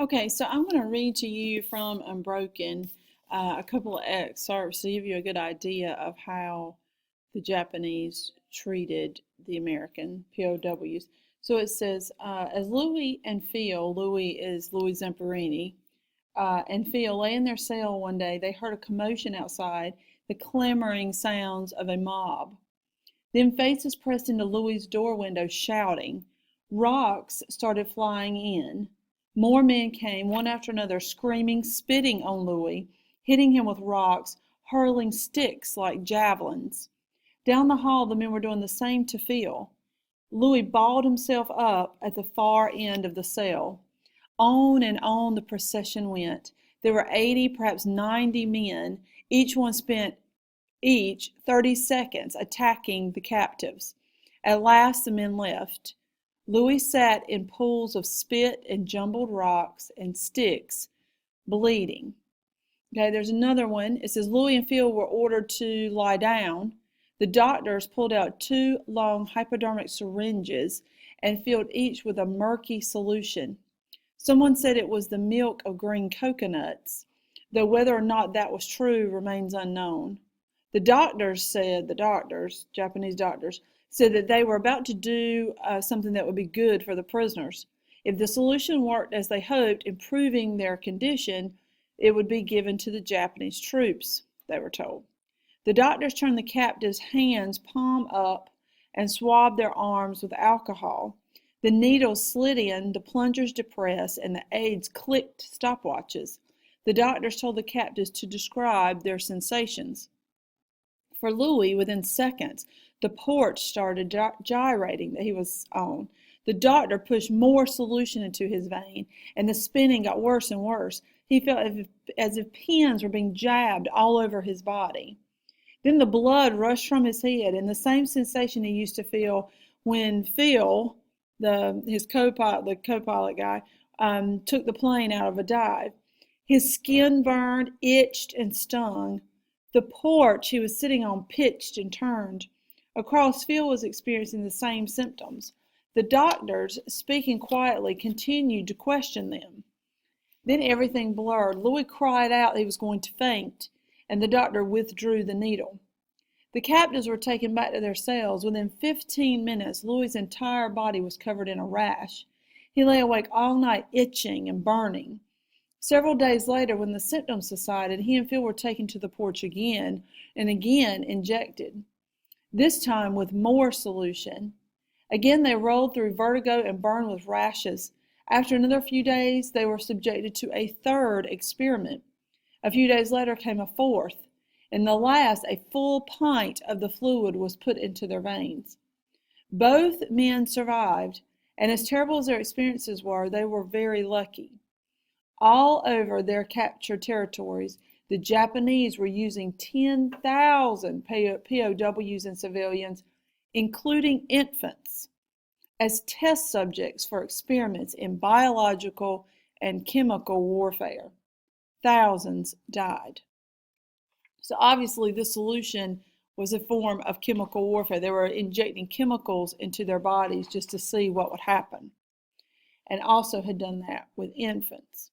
Okay, so I'm going to read to you from Unbroken a couple of excerpts to give you a good idea of how the Japanese treated the American POWs. So it says, as Louis and Phil, Louis is Louis Zamperini, and Phil lay in their cell one day, they heard a commotion outside, the clamoring sounds of a mob. Then faces pressed into Louis's door window, shouting. Rocks started flying in. More men came, one after another, screaming, spitting on Louis, hitting him with rocks, hurling sticks like javelins. Down the hall, the men were doing the same to Phil. Louis balled himself up at the far end of the cell. On and on the procession went. There were 80, perhaps 90 men. Each one spent 30 seconds attacking the captives. At last the men left. Louis sat in pools of spit and jumbled rocks and sticks, bleeding. Okay, there's another one. It says Louis and Phil were ordered to lie down. The doctors pulled out 2 long hypodermic syringes and filled each with a murky solution. Someone said it was the milk of green coconuts, though whether or not that was true remains unknown. The Japanese doctors, said that they were about to do something that would be good for the prisoners. If the solution worked as they hoped, improving their condition, it would be given to the Japanese troops, they were told. The doctors turned the captives' hands palm up and swabbed their arms with alcohol. The needles slid in, the plungers depressed, and the aides clicked stopwatches. The doctors told the captives to describe their sensations. For Louis, within seconds, the porch started gyrating that he was on. The doctor pushed more solution into his vein, and the spinning got worse and worse. He felt as if pins were being jabbed all over his body. Then the blood rushed from his head, and the same sensation he used to feel when Phil, the co-pilot guy, took the plane out of a dive. His skin burned, itched, and stung. The porch he was sitting on pitched and turned. Across, Phil was experiencing the same symptoms. The doctors, speaking quietly, continued to question them. Then everything blurred. Louis cried out he was going to faint, and the doctor withdrew the needle. The captives were taken back to their cells. Within 15 minutes, Louis's entire body was covered in a rash. He lay awake all night, itching and burning. Several days later, when the symptoms subsided, he and Phil were taken to the porch again and again injected, this time with more solution. Again, they rolled through vertigo and burned with rashes. After another few days, they were subjected to a third experiment. A few days later came a fourth. In the last, a full pint of the fluid was put into their veins. Both men survived, and as terrible as their experiences were, they were very lucky. All over their captured territories, the Japanese were using 10,000 POWs and civilians, including infants, as test subjects for experiments in biological and chemical warfare. Thousands died. So obviously the solution was a form of chemical warfare. They were injecting chemicals into their bodies just to see what would happen, and also had done that with infants.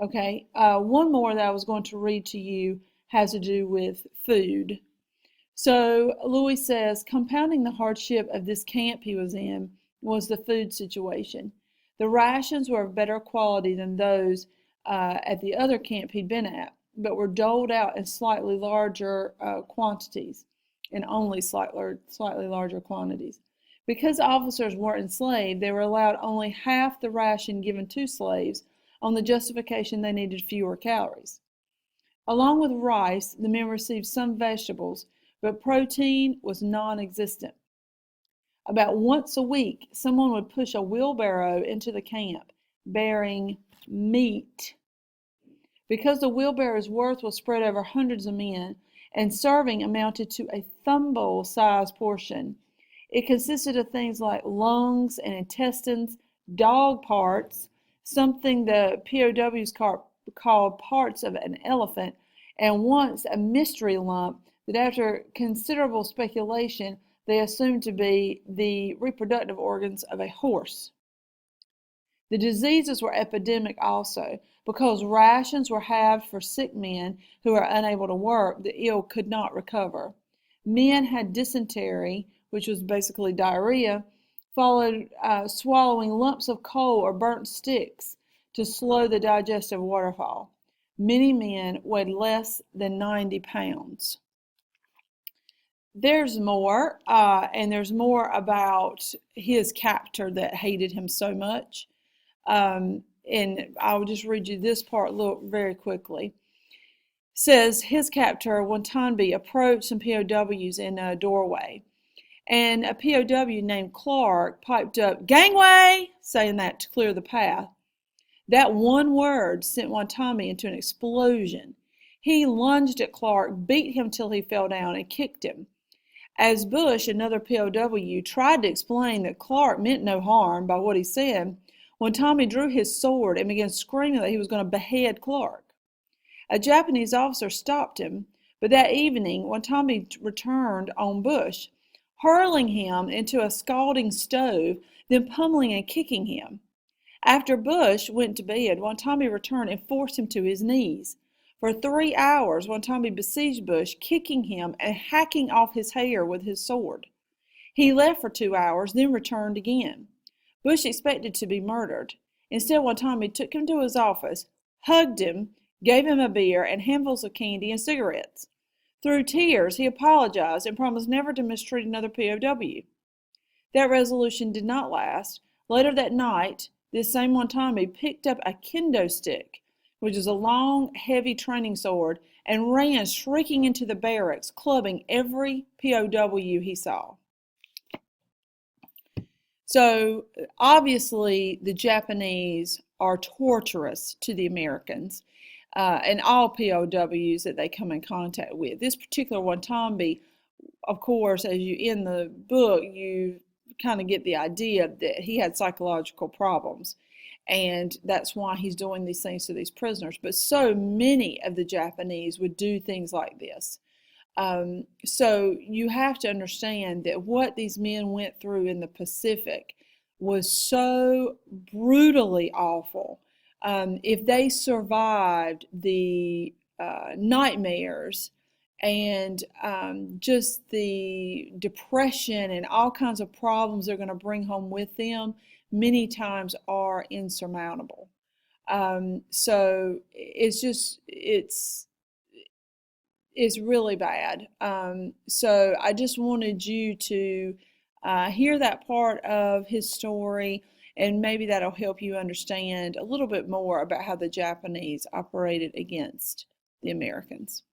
Okay, one more that I was going to read to you has to do with food. So Louis says, compounding the hardship of this camp he was in was the food situation. The rations were of better quality than those at the other camp he'd been at, but were doled out in slightly larger quantities, and only slightly larger quantities. Because officers weren't enslaved, they were allowed only half the ration given to slaves, on the justification they needed fewer calories. Along with rice, the men received some vegetables, but protein was non-existent. About once a week, someone would push a wheelbarrow into the camp, bearing meat. Because the wheelbarrow's worth was spread over hundreds of men, and serving amounted to a thimble-sized portion, it consisted of things like lungs and intestines, dog parts, something the POWs called parts of an elephant, and once a mystery lump that after considerable speculation they assumed to be the reproductive organs of a horse. The diseases were epidemic also. Because rations were halved for sick men who are unable to work, the ill could not recover. Men had dysentery, which was basically diarrhea, followed swallowing lumps of coal or burnt sticks to slow the digestive waterfall. Many men weighed less than 90 pounds. There's more, and there's more about his captor that hated him so much. And I'll just read you this part very quickly. It says his captor, Wantanbi, approached some POWs in a doorway. And a POW named Clark piped up, "Gangway!" saying that to clear the path. That one word sent Wantanbi into an explosion. He lunged at Clark, beat him till he fell down, and kicked him. As Bush, another POW, tried to explain that Clark meant no harm by what he said, Wantanbi drew his sword and began screaming that he was going to behead Clark. A Japanese officer stopped him, but that evening Wantanbi returned on Bush, hurling him into a scalding stove, then pummeling and kicking him. After Bush went to bed, Wantanbi returned and forced him to his knees. For 3 hours, Wantanbi besieged Bush, kicking him and hacking off his hair with his sword. He left for 2 hours, then returned again. Bush expected to be murdered. Instead, Wantanbi took him to his office, hugged him, gave him a beer and handfuls of candy and cigarettes. Through tears, he apologized and promised never to mistreat another POW. That resolution did not last. Later that night, this same Wantanbi picked up a kendo stick, which is a long, heavy training sword, and ran shrieking into the barracks, clubbing every POW he saw. So obviously the Japanese are torturous to the Americans and all POWs that they come in contact with. This particular Wantanbi, of course, as you in the book, you kind of get the idea that he had psychological problems. And that's why he's doing these things to these prisoners. But so many of the Japanese would do things like this. So you have to understand that what these men went through in the Pacific was so brutally awful. If they survived the nightmares and just the depression and all kinds of problems they're going to bring home with them, many times are insurmountable. So it's really bad. So I just wanted you to hear that part of his story, and maybe that'll help you understand a little bit more about how the Japanese operated against the Americans.